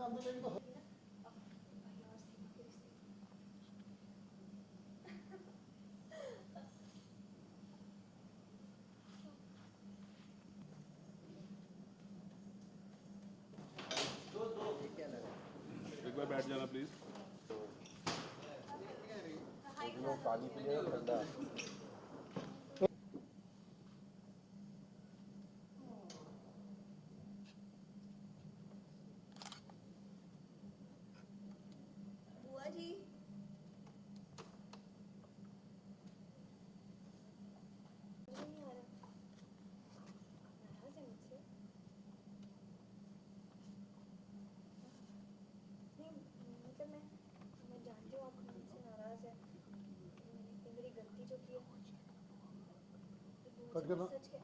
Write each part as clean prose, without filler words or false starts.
एक बार बैठ जाना प्लीज। पानी पिए ठंडा। बुआ जी नहीं आ रहा, नाराज है मुझसे? नहीं मतलब मैं जानती हूँ आप मुझसे नाराज है, मैंने मेरी गलती जो की है। कट करना। सच है।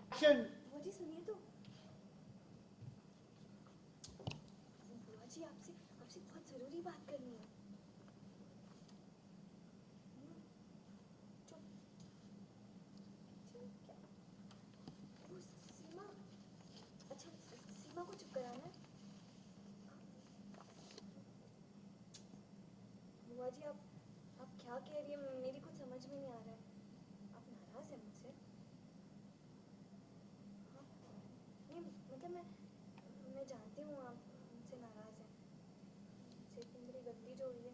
एक्शन। बुआ जी सुनिए तो। बुआ जी आपसे आपसे बहुत जरूरी बात करनी है। चुप। क्या? वो सीमा, अच्छा सीमा को चुप कराना है। बुआ जी आप क्या कह रही है, मेरी कुछ समझ में नहीं आ रहा है। आप नाराज हैं मुझसे? हाँ नहीं मतलब मैं जानती हूँ आप मुझसे नाराज हैं, मुझसे इतनी बड़ी गलती जो हुई है।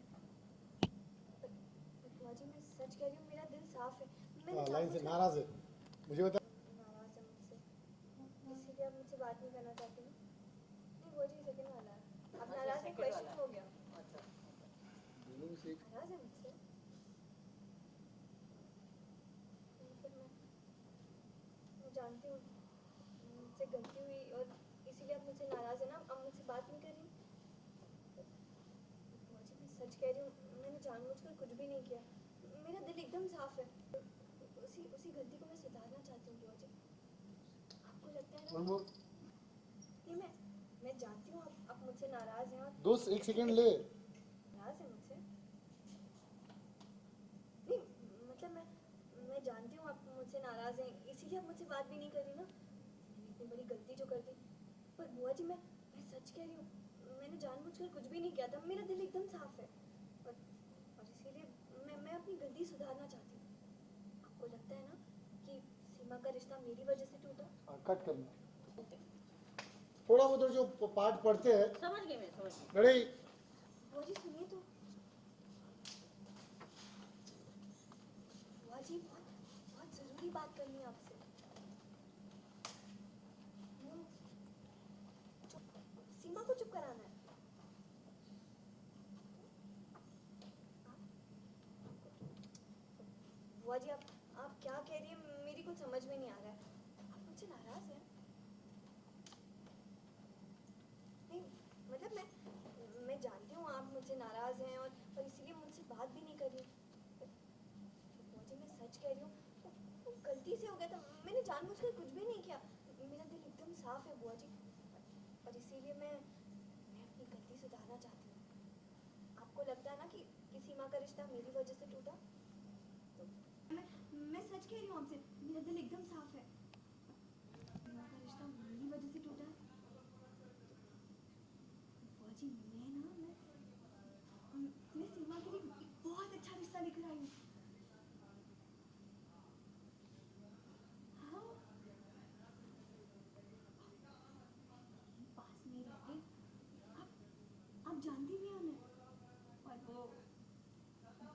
पर बुआ जी मैं सच कह रही हूँ, मेरा दिल साफ है। मैंने लाइन से नाराज है, मुझे बता। नाराज है मुझसे, इसीलिए आप मुझसे बात नहीं करना चाहती ना? नहीं बुआ जी सेकंड वाला है। आप नाराज हैं? क्वेश्चन हो गया। नाराज है मुझसे? मतलब मैं जानती हूँ मुझसे गलती हुई और इसीलिए आप मुझसे नाराज है ना? अब मुझसे बात नहीं कर रही? बुआ जी मैं सच कह रही हूँ, मैंने जानबूझकर कुछ भी नहीं किया, मेरा दिल एकदम साफ है। उसी गलती को मैं सुधारना चाहती हूँ बुआ जी। आपको लगता है ना? नहीं मैं जानती हूँ आप मुझसे नाराज हैं। और दोस्त एक सेकंड ले। नाराज है मुझसे? नहीं मतलब मैं जानती हूँ आप मुझसे नाराज हैं, इसीलिए आप मुझसे बात भी नहीं कर रही ना? मैंने इतनी बड़ी गलती जो कर दी। पर बुआ जी मैं सच कह रही हूँ, मैंने जानबूझकर कुछ भी नहीं किया था, मेरा दिल एकदम साफ है। और इसीलिए मैं अपनी गलती सुधारना चाहती हूँ। आपको लगता है ना कि सीमा का रिश्ता मेरी वजह से टूटा? कट करना। थोड़ा उधर जो पार्ट पढ़ते हैं समझ गई मैं, समझ गई। बड़े। बुआ जी सुनिए तो। बुआ जी बहुत जरूरी बात करनी है आपसे। चुप, सीमा को चुप कराना है। बुआ जी आप क्या कह रही हैं, मेरी कुछ समझ में नहीं आ रहा है। आप मुझसे नाराज हैं? नहीं मतलब मैं जानती हूँ आप मुझसे नाराज हैं और इसीलिए मुझसे बात भी नहीं कर रही। बुआ जी मैं सच कह रही हूँ, वो गलती से हो गया था, मैंने जानबूझकर कुछ भी नहीं किया, मेरा दिल एकदम साफ है बुआ जी। और इसीलिए मैं अपनी गलती सुधारना चाहती हूँ। आपको लगता है ना कि सीमा का रिश्ता मेरी वजह से टूटा? तो मैं सच कह रही हूँ आपसे, मेरा दिल एकदम साफ है। सीमा का रिश्ता मेरी वजह से टूटा है। बुआ जी मैं सीमा के लिए एक बहुत अच्छा रिश्ता लेकर आई हूँ। हाँ पास में ही रहते, आप जानती भी हैं उन्हें, और वो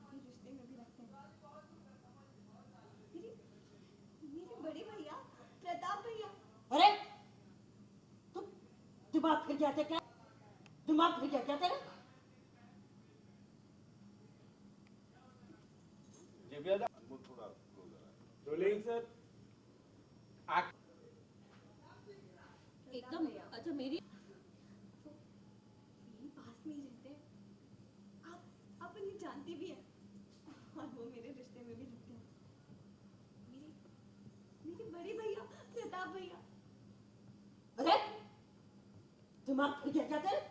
मेरे रिश्ते में भी रखते हैं। मेरे मेरे बड़े भैया प्रताप भैया। अरे तुम दिमाग फिर गया था क्या? दिमाग फिर गया क्या तेरा? थोड़ा रोलिंग सर। एकदम अच्छा मेरी मेरे पास में ही रहते हैं, आप उन्हें जानती भी हैं, और वो मेरे रिश्ते में भी रखते हैं। मेरे मेरे बड़े भैया प्रताप भैया। अरे दिमाग फिर गया क्या तेरा?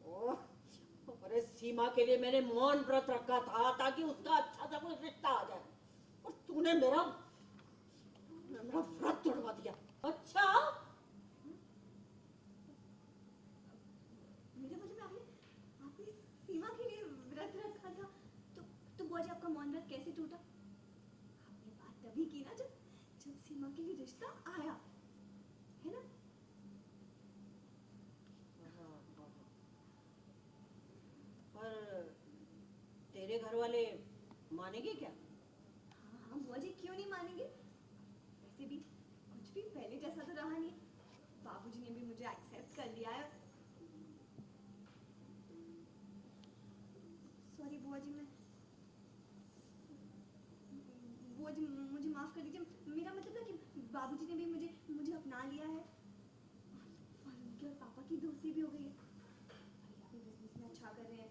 ओह, अरे सीमा के लिए मैंने मौन व्रत रखा था ताकि उसका अच्छा सा कोई रिश्ता आ जाए, और तूने मेरा व्रत तोड़वा दिया। अच्छा, मेरा मतलब आपने आपने सीमा के लिए व्रत रखा था, तो बुआ जी आपका मौन व्रत कैसे टूटा? आपने बात तभी की ना जब जब सीमा के लिए रिश्ता आया, है ना? पर तेरे घर वाले मानेंगे क्या? हाँ हाँ बुआ जी क्यों नहीं मानेंगे? वैसे भी कुछ भी पहले जैसा तो रहा नहीं। बाबूजी ने भी मुझे एक्सेप्ट कर लिया है। सॉरी बुआ जी, बुआ जी मुझे माफ कर दीजिए। मेरा मतलब था कि बाबूजी ने भी मुझे मुझे अपना लिया है और उनके और पापा की दोस्ती भी हो गई है। भैया भी बिजनेस में अच्छा कर रहे हैं,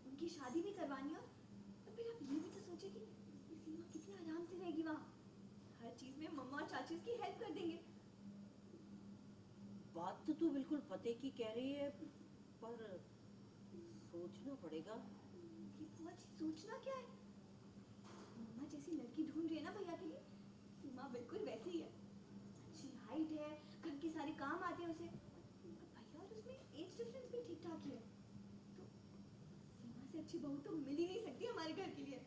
उनकी शादी भी करवानी है। और फिर आप ये भी तो सोचिए कि सीमा कितने आराम से रहेगी वहाँ, हर चीज में मम्मा और चाची उसकी हेल्प कर देंगे। बात तो तू बिल्कुल पते की कह रही है, पर सोचना पड़ेगा। ये बुआ जी सोचना क्या है? मम्मा जैसी लड़की ढूंढ रही है ना भैया के लिए, सीमा बिल्कुल वैसी ही है। अच्छी हाइट है, घर के सारे काम आते हैं उसे, और भैया और उसमें एज डिफरेंस भी ठीक ठाक ही है। तो सीमा से अच्छी बहू तो मिल ही नहीं सकती हमारे घर के लिए।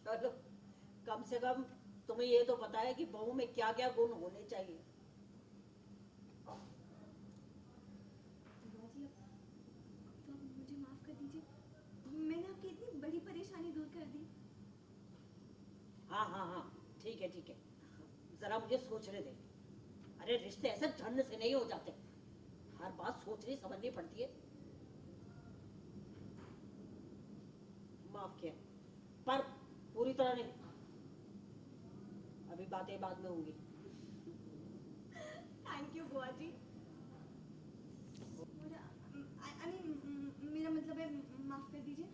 चलो, कम से कम तुम्हें ये तो पता है कि बहू में क्या क्या गुण होने चाहिए। बुआ जी अब तो आप मुझे माफ कर दीजिए, मैंने आपकी इतनी बड़ी परेशानी दूर कर दी। हाँ हाँ हाँ, ठीक है ठीक है, जरा मुझे सोचने दे। अरे रिश्ते ऐसे झंड से नहीं हो जाते, हर बात सोचनी समझनी पड़ती है। माफ किया, पर पूरी तरह नहीं। अभी बातें बाद में होंगी। थैंक यू बुआ जी। मेरा I mean, मेरा मतलब है माफ कर दीजिए,